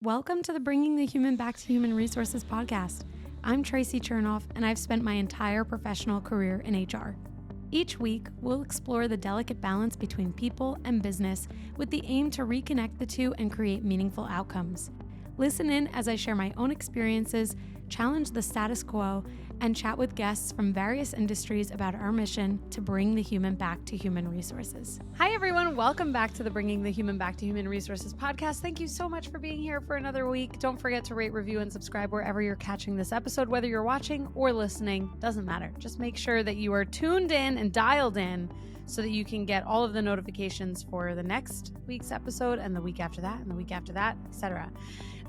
Welcome to the Bringing the Human Back to Human Resources podcast. I'm Traci Chernoff, and I've spent my entire professional career in HR. Each week, we'll explore the delicate balance between people and business with the aim to reconnect the two and create meaningful outcomes. Listen in as I share my own experiences, challenge the status quo, and chat with guests from various industries about our mission to bring the human back to human resources. Hi, everyone. Welcome back to the Bringing the Human Back to Human Resources podcast. Thank you so much for being here for another week. Don't forget to rate, review, and subscribe wherever you're catching this episode, whether you're watching or listening. Doesn't matter. Just make sure that you are tuned in and dialed in so that you can get all of the notifications for the next week's episode and the week after that and the week after that, etc.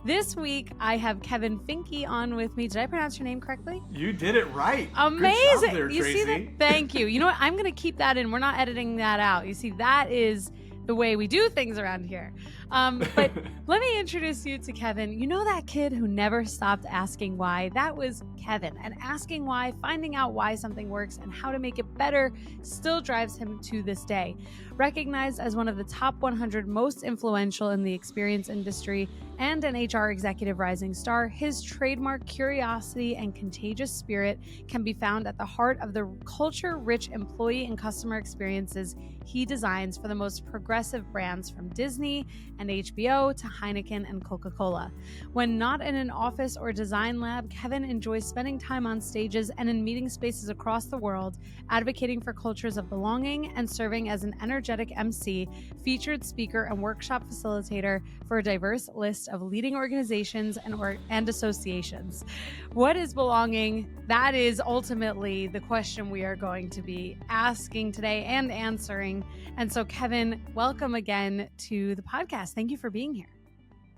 This week, I have Kevin Finke on with me. Did I pronounce your name correctly? You did it right. Amazing. Good job there, you Traci. see that? Thank you. You know what? I'm going to keep that in. We're not editing that out. You see, that is the way we do things around here. But let me introduce you to Kevin. You know that kid who never stopped asking why? That was Kevin. And asking why, finding out why something works and how to make it better still drives him to this day. Recognized as one of the top 100 most influential in the experience industry and an HR executive rising star, his trademark curiosity and contagious spirit can be found at the heart of the culture-rich employee and customer experiences he designs for the most progressive brands from Disney and HBO to Heineken and Coca-Cola. When not in an office or design lab, Kevin enjoys spending time on stages and in meeting spaces across the world, advocating for cultures of belonging and serving as an energetic MC, featured speaker, and workshop facilitator for a diverse list of leading organizations and associations. What is belonging? That is ultimately the question we are going to be asking today and answering. And so, Kevin, welcome again to the podcast. Thank you for being here.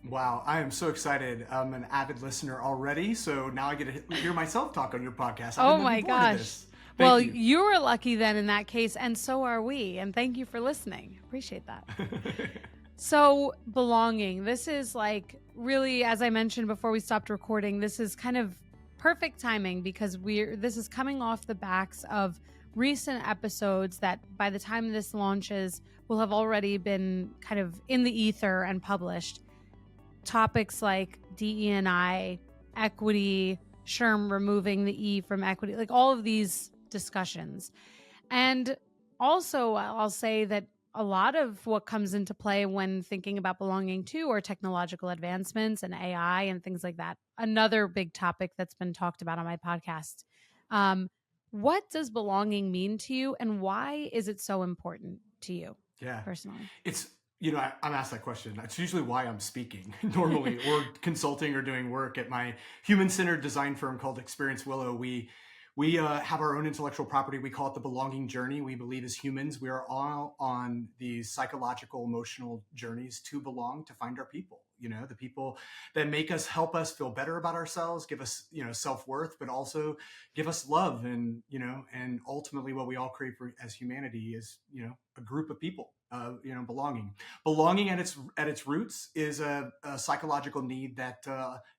Wow, I am so excited. I'm an avid listener already, so now I get to hear myself talk on your podcast. Oh my gosh. Well, you were lucky then in that case, and so are we. And thank you for listening. Appreciate that. So, belonging. This is like really, as I mentioned before we stopped recording, this is kind of perfect timing because this is coming off the backs of recent episodes that by the time this launches will have already been kind of in the ether and published. Topics like DE&I, equity, SHRM removing the E from equity, like all of these discussions. And also I'll say that a lot of what comes into play when thinking about belonging to are technological advancements and AI and things like that. Another big topic that's been talked about on my podcast. What does belonging mean to you, and why is it so important to you personally? I'm asked that question. That's usually why I'm speaking normally or consulting or doing work at my human-centered design firm called Experience Willow. We have our own intellectual property. We call it the belonging journey. We believe as humans, we are all on these psychological, emotional journeys to belong, to find our people, the people that make us, help us feel better about ourselves, give us, self-worth, but also give us love. And, and ultimately what we all crave for as humanity is, a group of people, belonging. Belonging at its roots is a psychological need that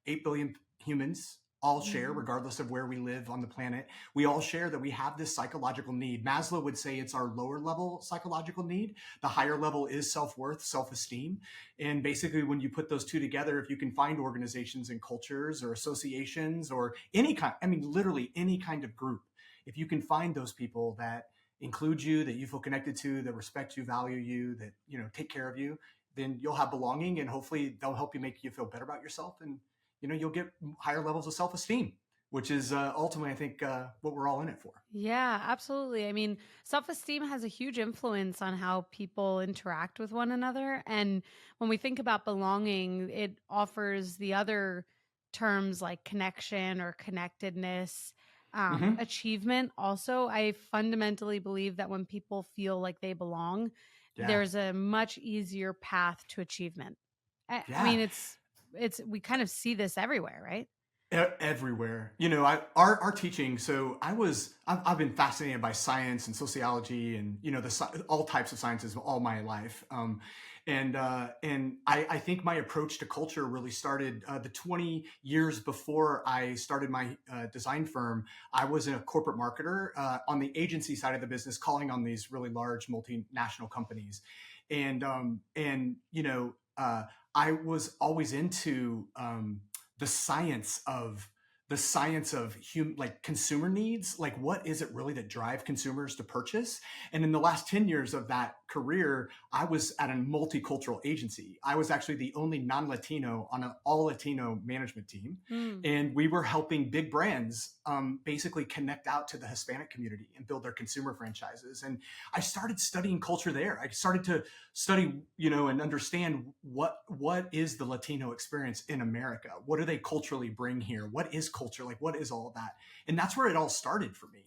8 billion humans all share, regardless of where we live on the planet. We all share that we have this psychological need. Maslow would say it's our lower level psychological need. The higher level is self-worth, self-esteem. And basically when you put those two together, if you can find organizations and cultures or associations or literally any kind of group, if you can find those people that include you, that you feel connected to, that respect you, value you, that, take care of you, then you'll have belonging, and hopefully they'll help you make you feel better about yourself. And you'll get higher levels of self-esteem, which is ultimately, I think, what we're all in it for. Yeah, absolutely. I mean, self-esteem has a huge influence on how people interact with one another. And when we think about belonging, it offers the other terms like connection or connectedness, achievement. Also, I fundamentally believe that when people feel like they belong, there's a much easier path to achievement. I mean, we kind of see this everywhere, right? Everywhere. Our teaching. So I've been fascinated by science and sociology and, all types of sciences all my life. And I think my approach to culture really started the 20 years before I started my design firm. I was a corporate marketer on the agency side of the business, calling on these really large multinational companies. And I was always into the science of like consumer needs, like what is it really that drive consumers to purchase. And in the last 10 years of that career, I was at a multicultural agency. I was actually the only non-Latino on an all Latino management team, Mm. and we were helping big brands basically connect out to the Hispanic community and build their consumer franchises. And I started studying culture there. I started to study, and understand what is the Latino experience in America. What do they culturally bring here? What is culture? Like, what is all of that? And that's where it all started for me.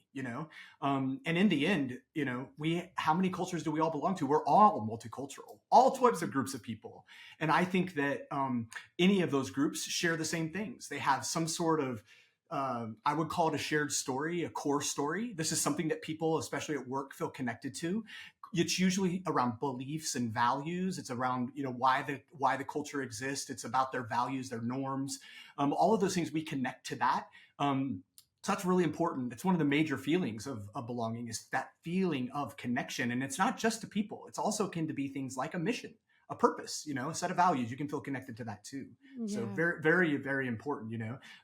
And in the end, how many cultures do we all belong to? We're all multicultural, all types of groups of people. And I think that any of those groups share the same things. They have some sort of I would call it a shared story, a core story. This is something that people, especially at work, feel connected to. It's usually around beliefs and values. It's around why the culture exists. It's about their values, their norms, all of those things. We connect to that. So that's really important. It's one of the major feelings of belonging, is that feeling of connection. And it's not just to people. It's also can to be things like a mission, a purpose, a set of values. You can feel connected to that too. Yeah. So very, very, very important,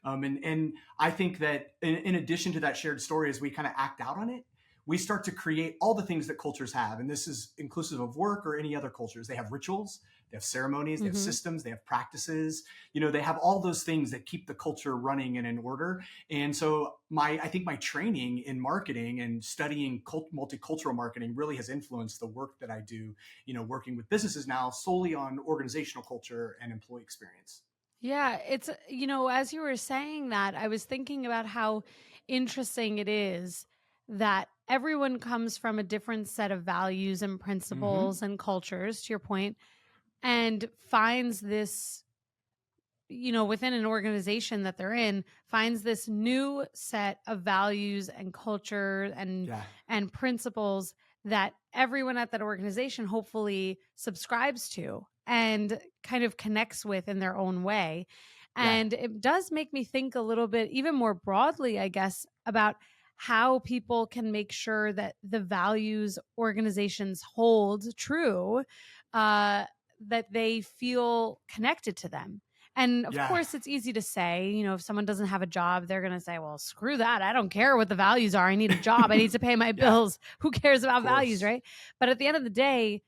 and I think that in addition to that shared story, as we kind of act out on it, we start to create all the things that cultures have. And this is inclusive of work or any other cultures. They have rituals, they have ceremonies, they have systems, they have practices, they have all those things that keep the culture running and in order. And so I think my training in marketing and studying multicultural marketing really has influenced the work that I do, working with businesses now solely on organizational culture and employee experience. Yeah, it's, as you were saying that, I was thinking about how interesting it is that everyone comes from a different set of values and principles and cultures, to your point, and finds this, within an organization that they're in, finds this new set of values and culture and principles that everyone at that organization hopefully subscribes to and kind of connects with in their own way. And it does make me think a little bit, even more broadly, I guess, about how people can make sure that the values organizations hold true, that they feel connected to them. And of course, it's easy to say, if someone doesn't have a job, they're going to say, well, screw that. I don't care what the values are. I need a job. I need to pay my bills. Who cares about values, right? But at the end of the day,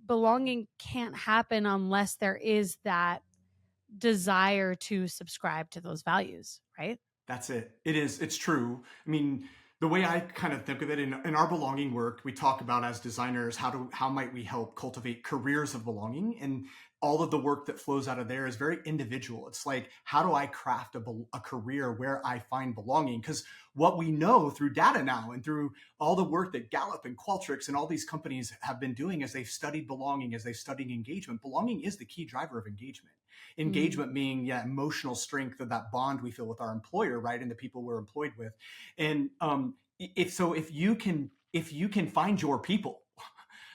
belonging can't happen unless there is that desire to subscribe to those values, right? That's it. It is. It's true. I mean, the way I kind of think of it in our belonging work, we talk about as designers, how might we help cultivate careers of belonging? And all of the work that flows out of there is very individual. It's like, how do I craft a career where I find belonging? Because what we know through data now and through all the work that Gallup and Qualtrics and all these companies have been doing as they've studied belonging, as they've studied engagement, belonging is the key driver of engagement. Engagement being emotional strength of that bond we feel with our employer, right, and the people we're employed with. And if you can find your people,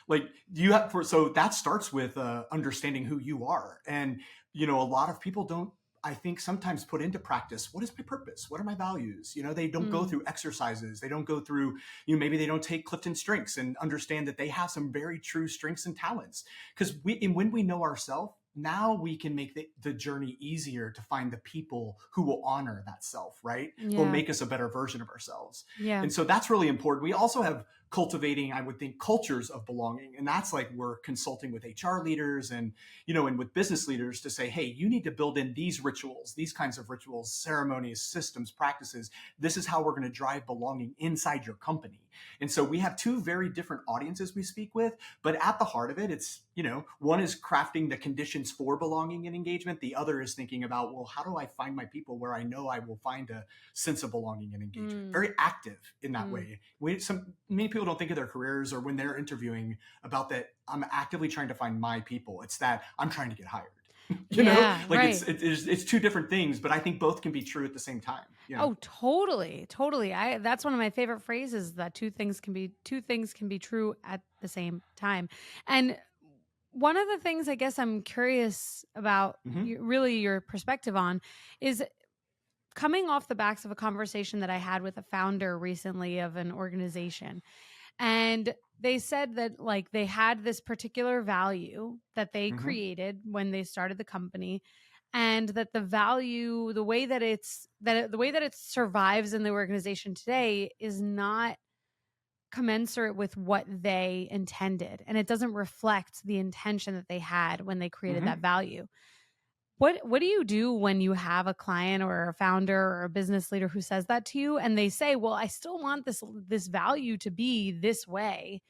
like you have so that starts with understanding who you are. And a lot of people don't, I think, sometimes put into practice, what is my purpose, what are my values? They don't go through exercises, they don't go through, maybe they don't take Clifton Strengths and understand that they have some very true strengths and talents. Because when we know ourselves, now we can make the journey easier to find the people who will honor that self, right? Who will make us a better version of ourselves. And so that's really important. We also have cultivating, I would think, cultures of belonging. And that's like we're consulting with HR leaders and with business leaders to say, hey, you need to build in these rituals, these kinds of rituals, ceremonies, systems, practices. This is how we're going to drive belonging inside your company. And so we have two very different audiences we speak with, but at the heart of it, it's, one is crafting the conditions for belonging and engagement. The other is thinking about, well, how do I find my people where I know I will find a sense of belonging and engagement? Very active in that way. Many people don't think of their careers or when they're interviewing about that. I'm actively trying to find my people. It's that I'm trying to get hired. It's two different things, but I think both can be true at the same time. Oh, totally. That's one of my favorite phrases, that two things can be true at the same time. And one of the things I guess I'm curious about, really your perspective on, is coming off the backs of a conversation that I had with a founder recently of an organization. And they said that like they had this particular value that they Mm-hmm. created when they started the company, and that the value, the way that the way that it survives in the organization today is not commensurate with what they intended, and it doesn't reflect the intention that they had when they created Mm-hmm. that value. What do you do when you have a client or a founder or a business leader who says that to you, and they say, well, I still want this value to be this way?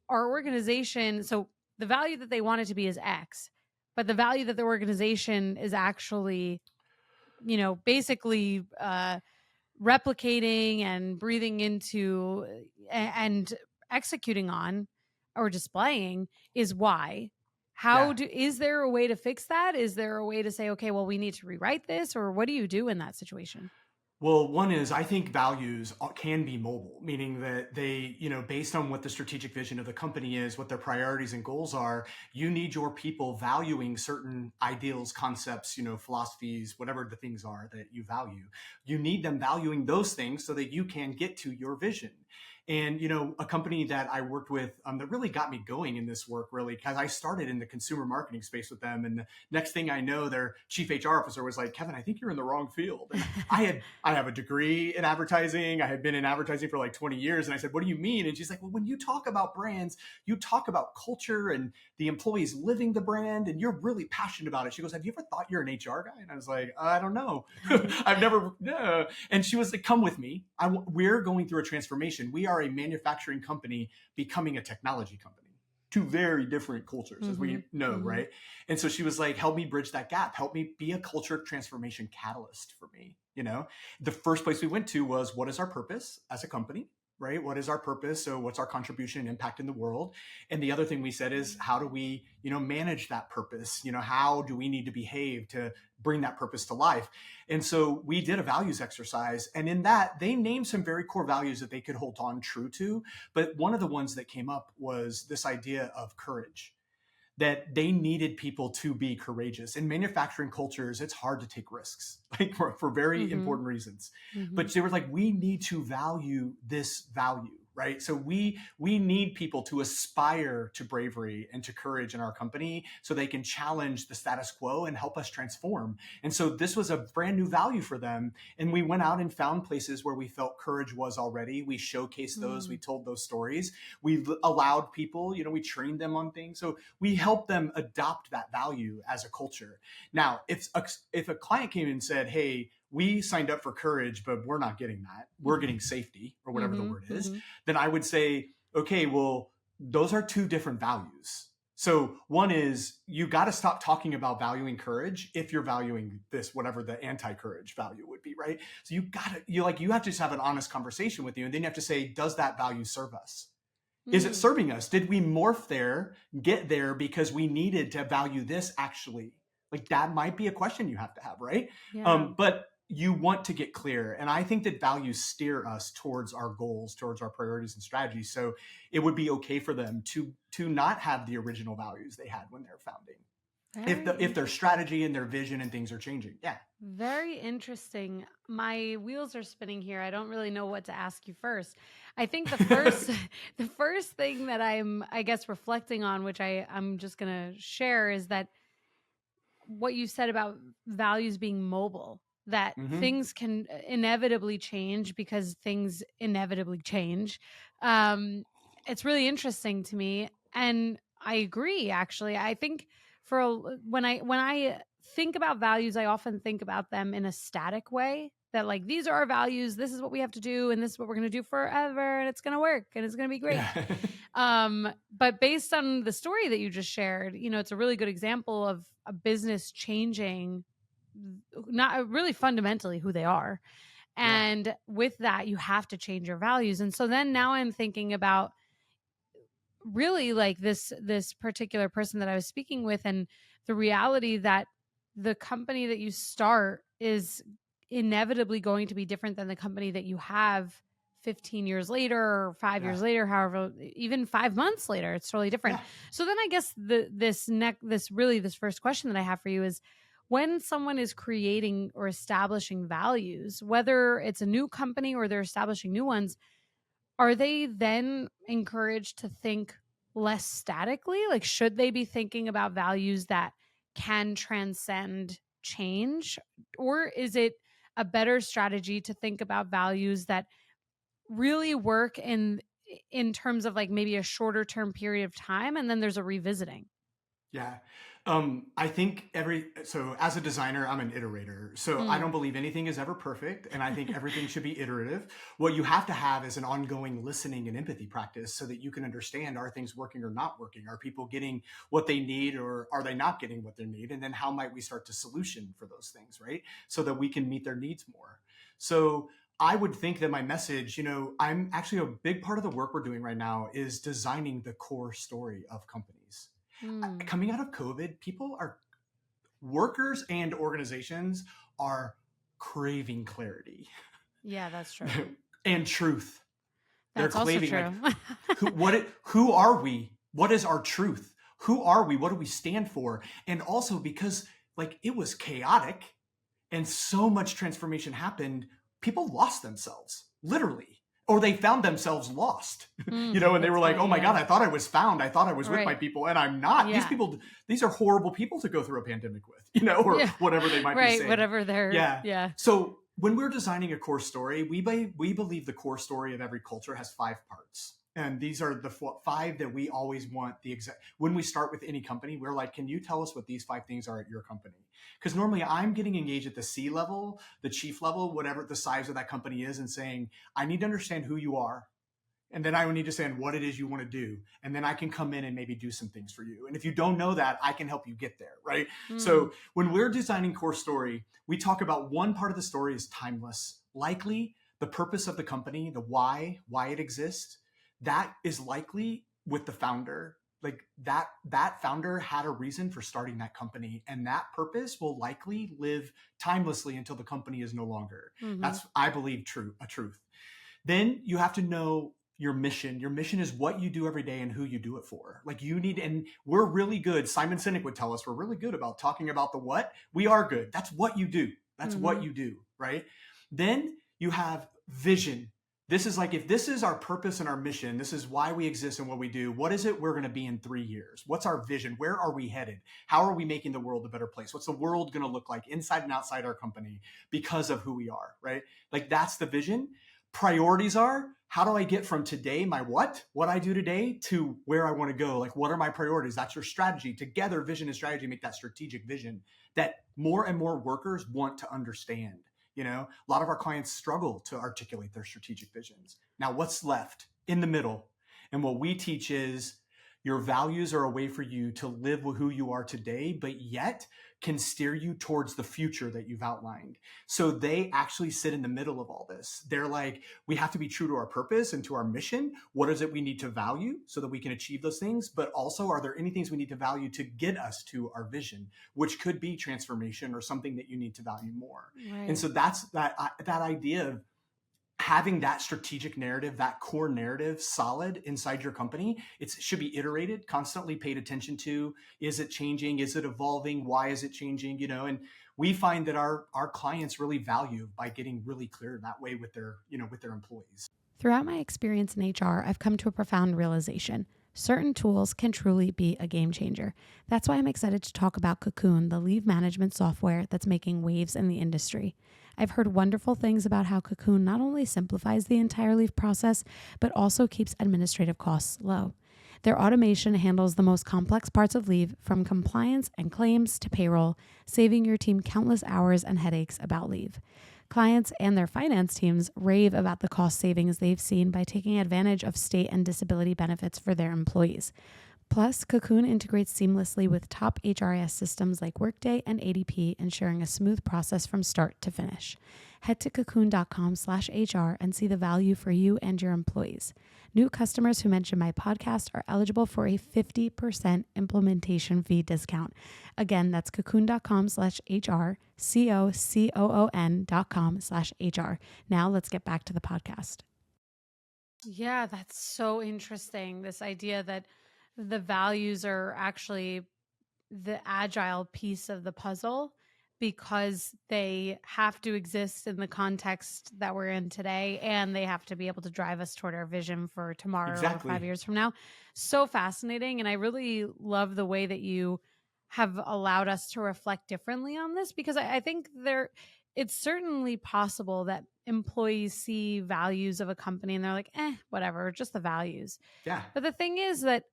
Our organization, so the value that they want it to be is X, but the value that the organization is actually, basically replicating and breathing into and executing on or displaying is Y. Yeah. Is there a way to fix that? Is there a way to say, okay, well, we need to rewrite this, or what do you do in that situation? Well, one is I think values can be mobile, meaning that they, based on what the strategic vision of the company is, what their priorities and goals are, you need your people valuing certain ideals, concepts, philosophies, whatever the things are that you value. You need them valuing those things so that you can get to your vision. And, a company that I worked with that really got me going in this work, really, because I started in the consumer marketing space with them. And the next thing I know, their chief HR officer was like, Kevin, I think you're in the wrong field. And I have a degree in advertising. I had been in advertising for like 20 years. And I said, what do you mean? And she's like, well, when you talk about brands, you talk about culture and the employees living the brand, and you're really passionate about it. She goes, have you ever thought you're an HR guy? And I was like, I don't know. I've never, no. And she was like, come with me. We're going through a transformation. We are a manufacturing company becoming a technology company. Two very different cultures, as we know, right? And so she was like, help me bridge that gap. Help me be a culture transformation catalyst for me. The first place we went to was, what is our purpose as a company, right? What is our purpose? So what's our contribution and impact in the world? And the other thing we said is, how do we, manage that purpose? How do we need to behave to bring that purpose to life? And so we did a values exercise. And in that, they named some very core values that they could hold on true to. But one of the ones that came up was this idea of courage, that they needed people to be courageous. In manufacturing cultures, it's hard to take risks, like for very important reasons. But they were like, we need to value this value, right? So we need people to aspire to bravery and to courage in our company so they can challenge the status quo and help us transform. And so this was a brand new value for them. And we went out and found places where we felt courage was already. We showcased those, we told those stories. We allowed people, we trained them on things. So we helped them adopt that value as a culture. Now, if a client came and said, hey, we signed up for courage, but we're not getting that, we're getting safety, or whatever the word is, then I would say, okay, well, those are two different values. So one is, you got to stop talking about valuing courage if you're valuing this, whatever the anti-courage value would be, right? So you have to just have an honest conversation with you. And then you have to say, does that value serve us? Is it serving us? Did we morph there, get there because we needed to value this actually? Like, that might be a question you have to have, right? Yeah. But you want to get clear. And I think that values steer us towards our goals, towards our priorities and strategies. So it would be okay for them to not have the original values they had when they're founding. If their strategy and their vision and things are changing. Yeah. Very interesting. My wheels are spinning here. I don't really know what to ask you first. I think the first thing that I'm, I guess, reflecting on, which I'm just going to share, is that what you said about values being mobile, that things can inevitably change because things inevitably change. It's really interesting to me. And I agree, actually. I think when I think about values, I often think about them in a static way, that like, these are our values, this is what we have to do, and this is what we're going to do forever, and it's going to work, and it's going to be great. Yeah. But based on the story that you just shared, it's a really good example of a business changing, not really fundamentally who they are. And with that, you have to change your values. And so then now I'm thinking about really like this particular person that I was speaking with, and the reality that the company that you start is inevitably going to be different than the company that you have 15 years later or 5 years later, however, even 5 months later, it's totally different. So then I guess this first question that I have for you is, when someone is creating or establishing values, whether it's a new company or they're establishing new ones, are they then encouraged to think less statically? Like, should they be thinking about values that can transcend change? Or is it a better strategy to think about values that really work in terms of like maybe a shorter term period of time and then there's a revisiting? Yeah. I think so as a designer, I'm an iterator. So I don't Mm. believe anything is ever perfect. And I think everything should be iterative. What you have to have is an ongoing listening and empathy practice so that you can understand, are things working or not working? Are people getting what they need or are they not getting what they need? And then how might we start to solution for those things, right? So that we can meet their needs more. So I would think that my message, I'm actually a big part of the work we're doing right now is designing the core story of companies. Mm. Coming out of COVID, workers and organizations are craving clarity Yeah, that's true. and truth. They're That's also craving like true. who are we? What is our truth? Who are we? What do we stand for? And also because like it was chaotic and so much transformation happened, people lost themselves, literally. Or they found themselves lost, and they That's were like, oh funny. my Yeah. God, I thought I was found. I thought I was with my Right. people, and I'm not. Yeah. These are horrible people to go through a pandemic with, or Yeah. whatever they might be Right. saying. Whatever they're, Yeah. yeah. So when we're designing a core story, we believe the core story of every culture has 5 parts. And these are the 5 that we always want when we start with any company, we're like, can you tell us what these 5 things are at your company? Because normally I'm getting engaged at the C level, the chief level, whatever the size of that company is, and saying, I need to understand who you are. And then I would need to understand what it is you want to do. And then I can come in and maybe do some things for you. And if you don't know that, I can help you get there, right? Mm. So when we're designing core story, we talk about one part of the story is timeless. Likely the purpose of the company, the why it exists, that is likely with the founder. Like that founder had a reason for starting that company, and that purpose will likely live timelessly until the company is no longer. Mhm. That's, I believe, a truth. Then you have to know your mission. Your mission is what you do every day and who you do it for. Like you need, and we're really good. Simon Sinek would tell us we're really good about talking about the what. We are good. That's what you do. That's what you do, right? Then you have vision. This is like, if this is our purpose and our mission, this is why we exist and what we do. What is it we're going to be in 3 years? What's our vision? Where are we headed? How are we making the world a better place? What's the world going to look like inside and outside our company because of who we are, right? Like that's the vision. Priorities are, how do I get from today, my what I do today, to where I want to go? Like, what are my priorities? That's your strategy. Together, vision and strategy make that strategic vision that more and more workers want to understand. A lot of our clients struggle to articulate their strategic visions. Now, what's left in the middle? And what we teach is your values are a way for you to live with who you are today, but yet can steer you towards the future that you've outlined. So they actually sit in the middle of all this. They're like, we have to be true to our purpose and to our mission. What is it we need to value so that we can achieve those things? But also, are there any things we need to value to get us to our vision, which could be transformation or something that you need to value more? Right. And so that's that idea of having that strategic narrative, that core narrative solid inside your company. It should be iterated, constantly paid attention to. Is it changing? Is it evolving? Why is it changing? And we find that our clients really value by getting really clear that way with their employees. Throughout my experience in HR, I've come to a profound realization. Certain tools can truly be a game changer. That's why I'm excited to talk about Cocoon, the leave management software that's making waves in the industry. I've heard wonderful things about how Cocoon not only simplifies the entire leave process, but also keeps administrative costs low. Their automation handles the most complex parts of leave, from compliance and claims to payroll, saving your team countless hours and headaches about leave. Clients and their finance teams rave about the cost savings they've seen by taking advantage of state and disability benefits for their employees. Plus, Cocoon integrates seamlessly with top HRIS systems like Workday and ADP, ensuring a smooth process from start to finish. Head to cocoon.com/HR and see the value for you and your employees. New customers who mention my podcast are eligible for a 50% implementation fee discount. Again, that's cocoon.com/HR, COCOON.com/HR. Now let's get back to the podcast. Yeah, that's so interesting. This idea that the values are actually the agile piece of the puzzle because they have to exist in the context that we're in today, and they have to be able to drive us toward our vision for tomorrow or 5 Exactly. years from now. So fascinating. And I really love the way that you have allowed us to reflect differently on this, because I think it's certainly possible that employees see values of a company and they're like, whatever, just the values. Yeah. But the thing is that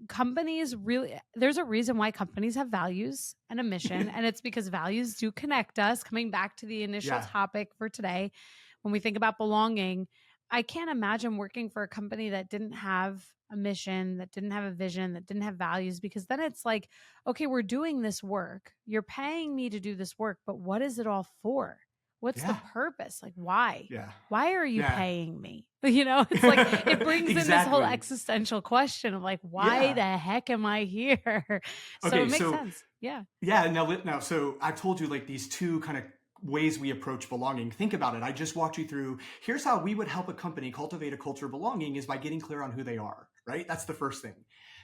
companies really, there's a reason why companies have values and a mission, and it's because values do connect us. Coming back to the initial Yeah. topic for today, when we think about belonging, I can't imagine working for a company that didn't have a mission, that didn't have a vision, that didn't have values, because then it's like, okay, we're doing this work, you're paying me to do this work, but what is it all for? What's the Yeah. purpose? Like, why Yeah. are you Yeah. paying me? It's like it brings in this whole Exactly. existential question of like, why Yeah. the heck am I here? So Okay. it makes So sense. Yeah. yeah. Now, so I've told you like these two kind of ways we approach belonging. Think about it. I just walked you through. Here's how we would help a company cultivate a culture of belonging is by getting clear on who they are. Right. That's the first thing.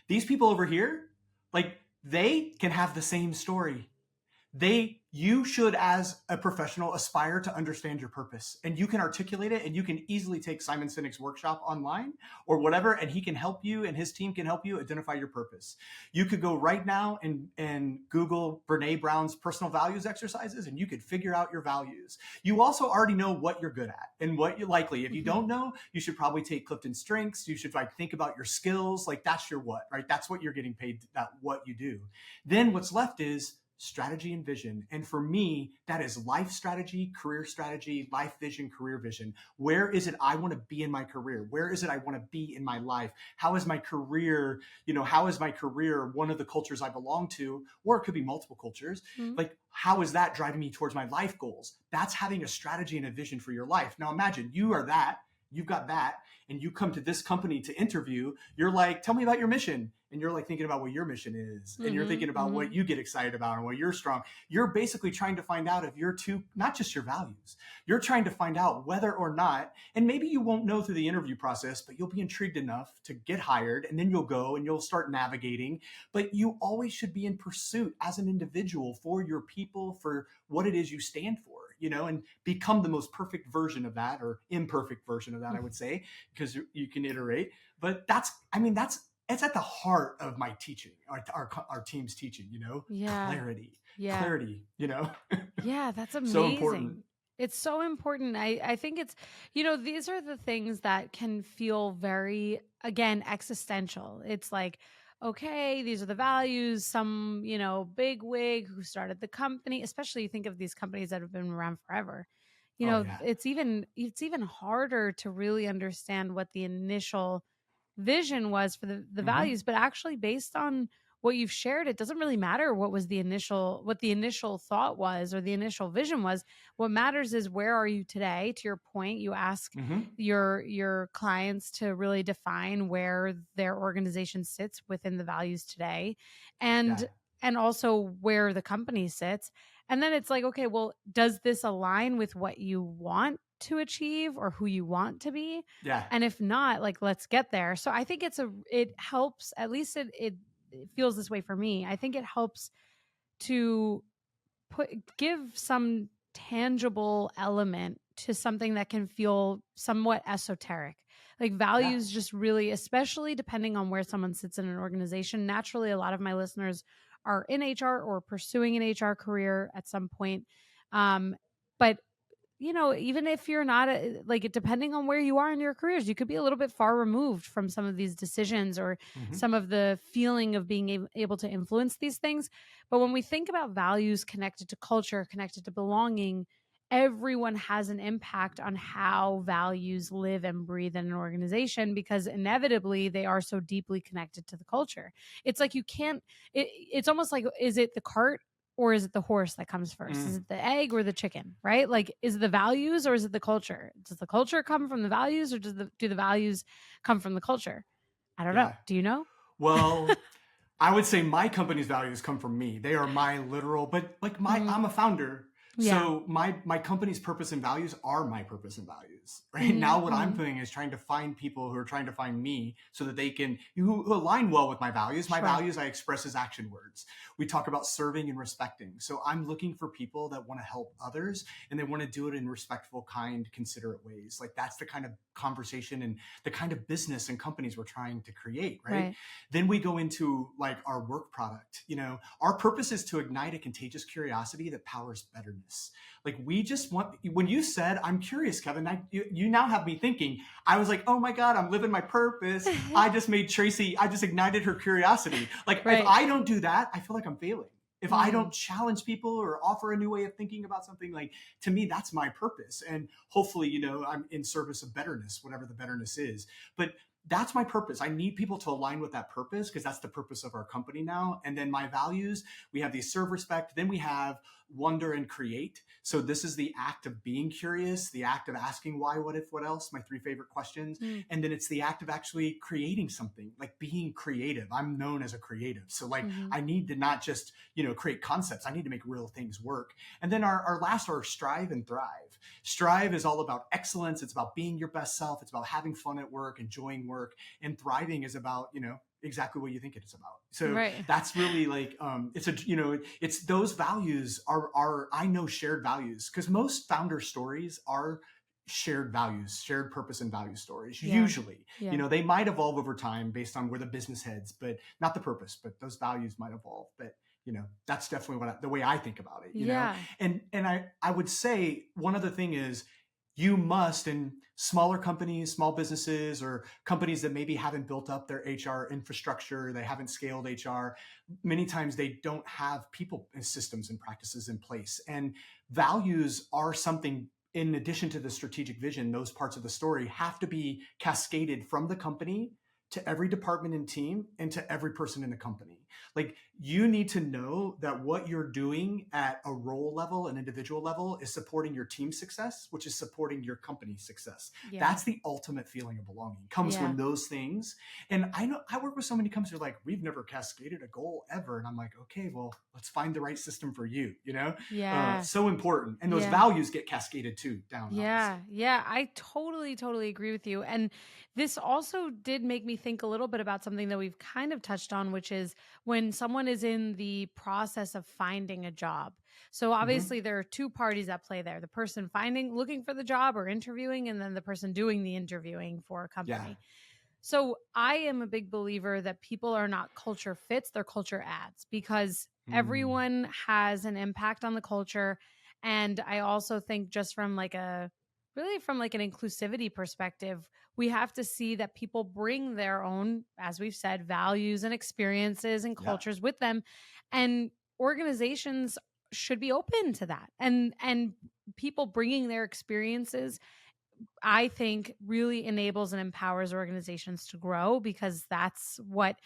These people over here, like they can have the same story. You should, as a professional, aspire to understand your purpose, and you can articulate it, and you can easily take Simon Sinek's workshop online or whatever, and he can help you, and his team can help you identify your purpose. You could go right now and Google Brene Brown's personal values exercises, and you could figure out your values. You also already know what you're good at and what you're likely. If you don't know, you should probably take Clifton Strengths. You should like think about your skills. Like that's your what, right? That's what you're getting paid, that what you do. Then what's left is strategy and vision. And for me, that is life strategy, life vision, career vision. Where is it I want to be in my career? Where is it I want to be in my life? How is my career, one of the cultures I belong to? Or it could be multiple cultures. Mhm. Like, how is that driving me towards my life goals? That's having a strategy and a vision for your life. Now imagine you've got that, and you come to this company to interview, you're like, tell me about your mission. And you're like thinking about what your mission is. And you're thinking about what you get excited about and what you're strong. You're basically trying to find out if you're not just your values, you're trying to find out whether or not, and maybe you won't know through the interview process, but you'll be intrigued enough to get hired, and then you'll go and you'll start navigating. But you always should be in pursuit as an individual for your people, for what it is you stand for. And become the most perfect version of that, or imperfect version of that, I would say, because you can iterate. But it's at the heart of my teaching, our team's teaching, Yeah. clarity, Yeah. clarity, Yeah, that's amazing. So important. It's so important. I think it's, these are the things that can feel very, again, existential. It's like, okay, these are the values. Some, big wig who started the company, especially you think of these companies that have been around forever. Yeah. It's even harder to really understand what the initial vision was for the values, but actually based on what you've shared, it doesn't really matter what the initial thought was or the initial vision was. What matters is, where are you today? To your point, you ask your clients to really define where their organization sits within the values today, and also where the company sits. And then it's like, okay, well, does this align with what you want to achieve or who you want to be? Yeah. And if not, like, let's get there. So I think it helps, at least it feels this way for me. I think it helps to give some tangible element to something that can feel somewhat esoteric. Like values just really, especially depending on where someone sits in an organization. Naturally, a lot of my listeners are in HR or pursuing an HR career at some point. But even if you're not, depending on where you are in your careers, you could be a little bit far removed from some of these decisions or some of the feeling of being able to influence these things. But when we think about values connected to culture, connected to belonging, everyone has an impact on how values live and breathe in an organization, because inevitably they are so deeply connected to the culture. It's like it's almost like, is it the cart or is it the horse that comes first? Is it the egg or the chicken, right? Like, is it the values or is it the culture? Does the culture come from the values, or do the values come from the culture? I don't know. Do you know? Well, I would say my company's values come from me. They are my literal, but like I'm a founder. Yeah. So my company's purpose and values are my purpose and values, right? Now what I'm doing is trying to find people who are trying to find me so that they can, who align well with my values. My Sure. values I express as action words. We talk about serving and respecting. So I'm looking for people that want to help others and they want to do it in respectful, kind, considerate ways. Like that's the kind of conversation and the kind of business and companies we're trying to create, right? Then we go into like our work product. Our purpose is to ignite a contagious curiosity that powers betterness. Like we just want, when you said, I'm curious, Kevin, you now have me thinking, I was like, oh my God, I'm living my purpose. I just made Traci, I just ignited her curiosity. Like if I don't do that, I feel like I'm failing. If I don't challenge people or offer a new way of thinking about something, like to me, that's my purpose. And hopefully, I'm in service of betterness, whatever the betterness is. But that's my purpose. I need people to align with that purpose because that's the purpose of our company now. And then my values, we have these serve, respect. Then we have wonder and create. So this is the act of being curious, the act of asking why, what if, what else, my 3 favorite questions. And then it's the act of actually creating something, like being creative. I'm known as a creative. So like I need to not just, create concepts. I need to make real things work. And then our last are strive and thrive. Strive is all about excellence. It's about being your best self. It's about having fun at work, enjoying work. And thriving is about, exactly what you think it is about. So that's really like, it's those values are I know shared values because most founder stories are shared values, shared purpose and value stories. Usually, they might evolve over time based on where the business heads, but not the purpose, but those values might evolve. But that's definitely the way I think about it, and I would say one other thing is you must, in smaller companies, small businesses, or companies that maybe haven't built up their HR infrastructure, they haven't scaled HR, many times they don't have people and systems and practices in place. And values are something, in addition to the strategic vision, those parts of the story have to be cascaded from the company to every department and team and to every person in the company. Like you need to know that what you're doing at a role level, an individual level, is supporting your team success, which is supporting your company's success. That's the ultimate feeling of belonging. Comes from those things. And I work with so many companies who are like, we've never cascaded a goal ever. And I'm like, okay, well, let's find the right system for you, so important. And those values get cascaded too down. Yeah. I totally agree with you. And this also did make me think a little bit about something that we've kind of touched on, which is when someone is in the process of finding a job. So obviously there are 2 parties at play there, the person looking for the job or interviewing, and then the person doing the interviewing for a company. So I am a big believer that people are not culture fits, they're culture adds, because everyone has an impact on the culture. And I also think just from like an inclusivity perspective, we have to see that people bring their own, as we've said, values and experiences and cultures with them. And organizations should be open to that. And people bringing their experiences, I think, really enables and empowers organizations to grow, because that's what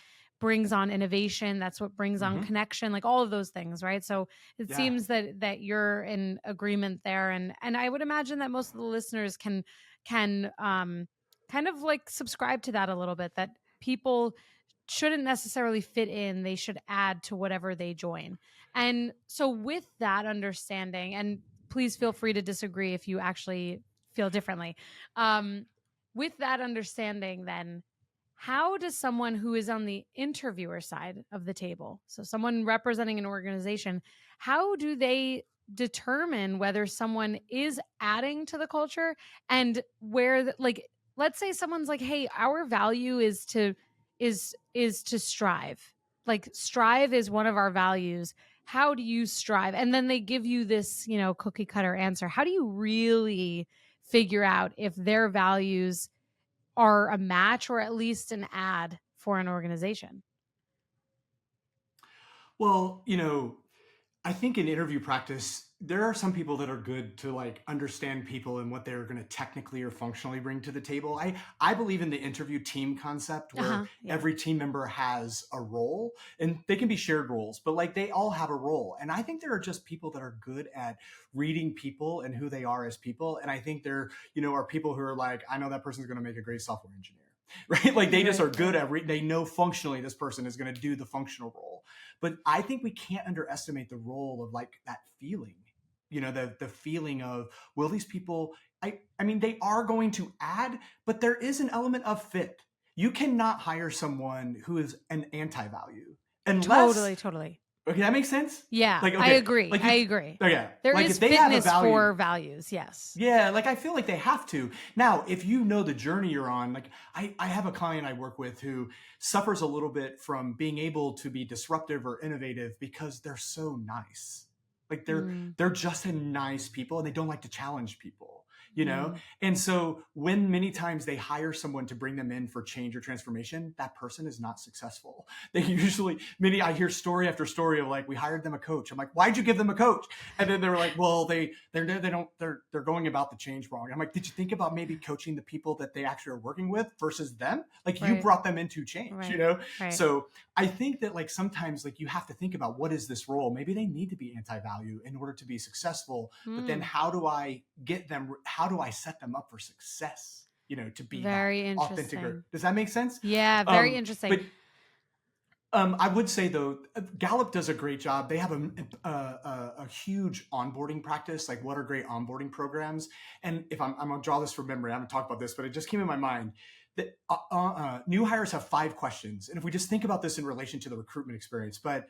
brings on innovation. That's what brings on connection, like all of those things. Right. So it seems that you're in agreement there. And I would imagine that most of the listeners can kind of like subscribe to that a little bit, that people shouldn't necessarily fit in. They should add to whatever they join. And so with that understanding, and please feel free to disagree if you actually feel differently. With that understanding, then, how does someone who is on the interviewer side of the table, so someone representing an organization, how do they determine whether someone is adding to the culture, and where, like, let's say someone's like, hey, our value is to strive. Like, strive is one of our values. How do you strive? And then they give you this, cookie cutter answer. How do you really figure out if their values are a match or at least an add for an organization? Well, I think in interview practice, there are some people that are good to like understand people and what they're going to technically or functionally bring to the table. I believe in the interview team concept where every team member has a role, and they can be shared roles, but like they all have a role. And I think there are just people that are good at reading people and who they are as people. And I think there, are people who are like, I know that person's going to make a great software engineer. Right? Like they just are good at they know functionally this person is going to do the functional role. But I think we can't underestimate the role of like that feeling, the feeling of, will these people, I mean, they are going to add, but there is an element of fit. You cannot hire someone who is an anti-value unless, Totally. okay, that makes sense? Yeah, Like, okay, I agree. like I agree. okay, There like is if they have a fitness value, for values. Yes. yeah, like I feel like they have to. Now, if you know the journey you're on, like I have a client I work with who suffers a little bit from being able to be disruptive or innovative because they're so nice. Like they're just a nice people and they don't like to challenge people, And so when many times they hire someone to bring them in for change or transformation, that person is not successful. They usually, I hear story after story of like, we hired them a coach. I'm like, why'd you give them a coach? And then they were like, well, they're going about the change wrong. I'm like, did you think about maybe coaching the people that they actually are working with versus them? Like you brought them into change, Right. So I think that like sometimes like you have to think about, what is this role? Maybe they need to be anti-value in order to be successful, but then how do I get them? How do I set them up for success? To be very authentic. interesting. Does that make sense? Yeah, very interesting. But I would say though, Gallup does a great job. They have a huge onboarding practice. Like, what are great onboarding programs? And if I'm gonna draw this from memory, I haven't talked about this, but it just came in my mind that new hires have 5 questions. And if we just think about this in relation to the recruitment experience, but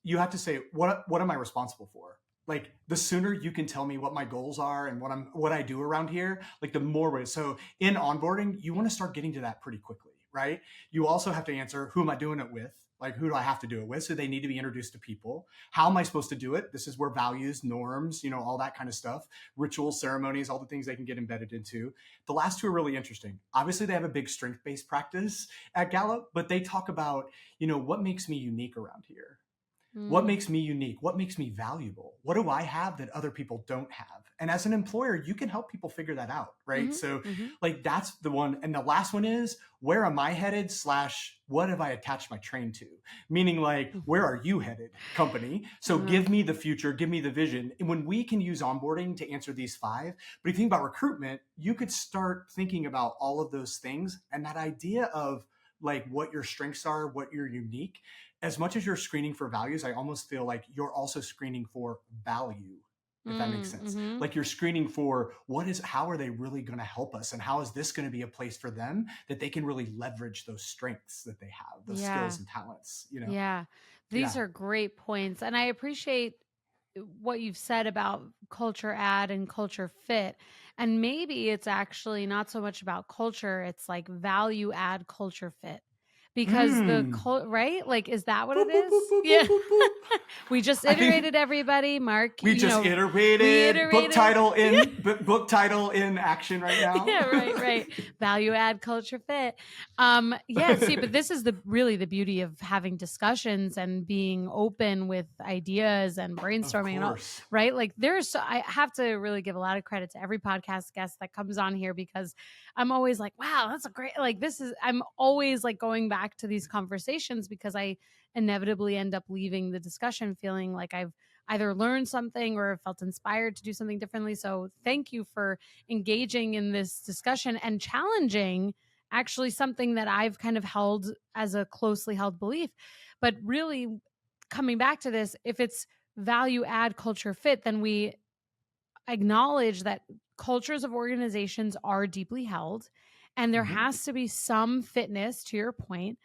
you have to say, what am I responsible for? Like the sooner you can tell me what my goals are and what I do around here, like the more ways. So in onboarding, you want to start getting to that pretty quickly, right? You also have to answer, who am I doing it with? Like, who do I have to do it with? So they need to be introduced to people. How am I supposed to do it? This is where values, norms, all that kind of stuff, rituals, ceremonies, all the things they can get embedded into. The last 2 are really interesting. Obviously, they have a big strength-based practice at Gallup, but they talk about, what makes me unique around here? What makes me unique? What makes me valuable? What do I have that other people don't have? And as an employer, you can help people figure that out, right? So like that's the one. And the last one is, where am I headed / what have I attached my train to? Meaning like, where are you headed, company? So give me the future, give me the vision. And when we can use onboarding to answer these 5, but if you think about recruitment, you could start thinking about all of those things. And that idea of like what your strengths are, what you're unique, as much as you're screening for values, I almost feel like you're also screening for value, if that makes sense. Like you're screening for how are they really going to help us? And how is this going to be a place for them that they can really leverage those strengths that they have, those skills and talents, Yeah. These are great points. And I appreciate what you've said about culture add and culture fit. And maybe it's actually not so much about culture. It's like value add culture fit. Because right? Like, is that what it is? Yeah. We just iterated, everybody. Mark, we just iterated. Book title in action right now. Yeah, right. Value add culture fit. See, but this is really the beauty of having discussions and being open with ideas and brainstorming and all, right? Like I have to really give a lot of credit to every podcast guest that comes on here, because I'm always like, wow, that's a great, like, I'm always like going back to these conversations because I inevitably end up leaving the discussion feeling like I've either learned something or felt inspired to do something differently. So thank you for engaging in this discussion and challenging actually something that I've kind of held as a closely held belief. But really coming back to this, if it's value add culture fit, then we acknowledge that cultures of organizations are deeply held, and there has to be some fitness, to your point,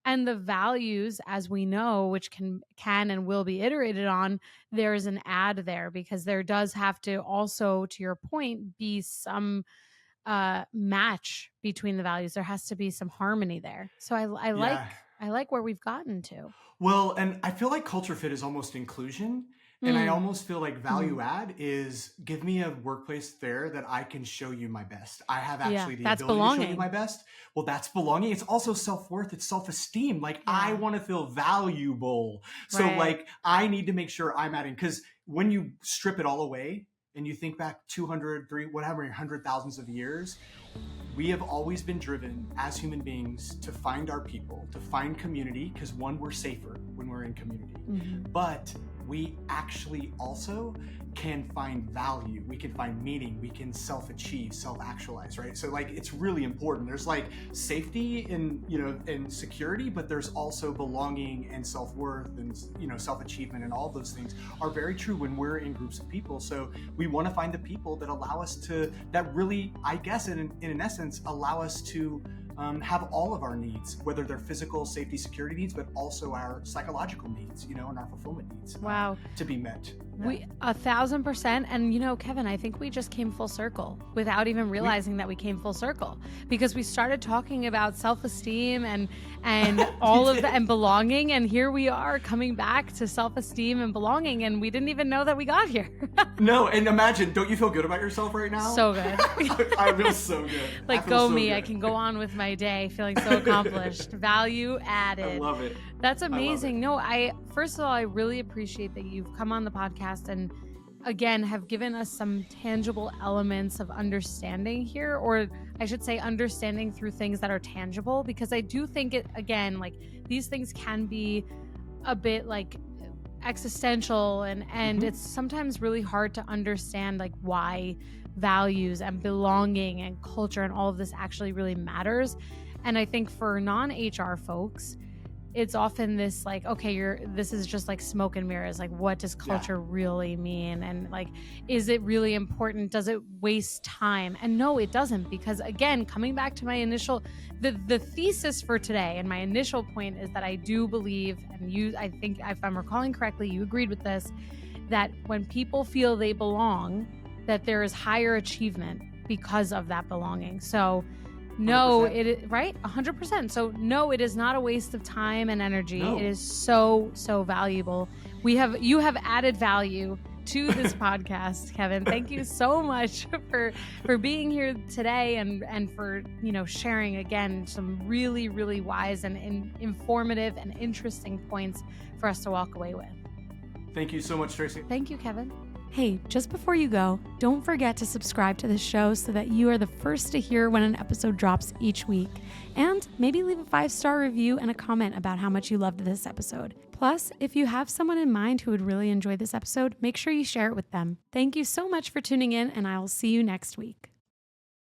and the values, as we know, which can and will be iterated on, there's an add there, because there does have to also, to your point, be some match between the values. There has to be some harmony there. So I like where we've gotten to. Well, and I feel like culture fit is almost inclusion. And I almost feel like value add is, give me a workplace there that I can show you my best. I have actually the ability to show you my best. Well, that's belonging. It's also self-worth. It's self-esteem. Like I want to feel valuable. So like I need to make sure I'm adding, because when you strip it all away and you think back 200, 300, whatever, 100,000s of years, we have always been driven as human beings to find our people, to find community, because one, we're safer when we're in community. But we actually also can find value, we can find meaning, we can self-achieve, self-actualize, right? So like, it's really important. There's like safety and, you know, and security, but there's also belonging and self-worth and, you know, self-achievement, and all those things are very true when we're in groups of people. So we want to find the people that allow us to, that really, I guess, in an essence, allow us to have all of our needs, whether they're physical, safety, security needs, but also our psychological needs, you know, and our fulfillment needs. Wow. To be met. We 1,000%. And you know, Kevin, I think we just came full circle without even realizing that we came full circle, because we started talking about self-esteem and all of that and belonging. And here we are coming back to self-esteem and belonging. And we didn't even know that we got here. No. And imagine, don't you feel good about yourself right now? So good. I feel so good. Like, go me. Good. I can go on with my day feeling so accomplished. Value added. I love it. That's amazing. No, first of all, I really appreciate that you've come on the podcast and again have given us some tangible elements of understanding here, or I should say understanding through things that are tangible, because I do think it, again, like these things can be a bit like existential and it's sometimes really hard to understand like why values and belonging and culture and all of this actually really matters. And I think for non-HR folks, it's often this like, okay, this is just like smoke and mirrors. Like, what does culture really mean? And like, is it really important? Does it waste time? And no, it doesn't, because again, coming back to my initial, the thesis for today and my initial point is that I do believe, and I think if I'm recalling correctly, you agreed with this, that when people feel they belong, that there is higher achievement because of that belonging. So no, 100%. Right? 100%. So no, it is not a waste of time and energy. No. It is so, so valuable. You have added value to this podcast, Kevin. Thank you so much for being here today and for, you know, sharing again some really, really wise and informative and interesting points for us to walk away with. Thank you so much, Traci. Thank you, Kevin. Hey, just before you go, don't forget to subscribe to this show so that you are the first to hear when an episode drops each week. And maybe leave a 5-star review and a comment about how much you loved this episode. Plus, if you have someone in mind who would really enjoy this episode, make sure you share it with them. Thank you so much for tuning in, and I will see you next week.